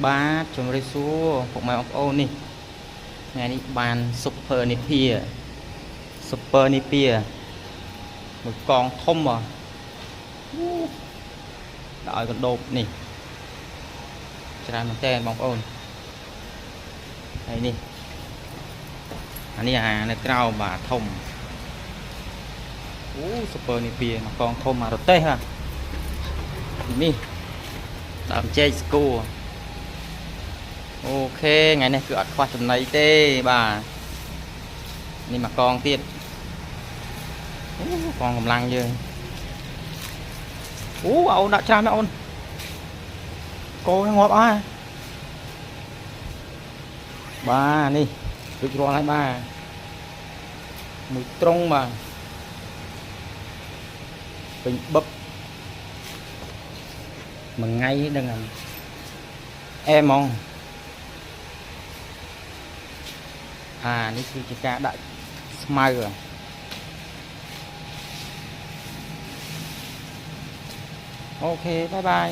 បាទជំរាបសួរពុកម៉ែបងប្អូននេះថ្ងៃនេះបាន Super Nipia Super Nipia មួយកងធំមកដាក់ឲ្យកណ្ដូបនេះច្រើនមែនតើបងប្អូនហើយនេះអានេះអានៅក្រៅបាទធំSuper Nipia មួយកងធំមករទេះនេះដើមចេកស្គូអូខេថ្ងៃនេះគឺអត់ខ្វះចំណីទេបាទនេះមកកងទៀតកងកម្លាំងយើងអូនដាក់ច្រើនណាស់អូនកោងាប់អស់បាទនេះរួចរាល់ហើយបាទមួយត្រង់បាទពេញបឹកមួយថ្ងៃដឹងអែហ្មងនេះគឺជាការដាក់ស្មៅអូខេបាយបាយ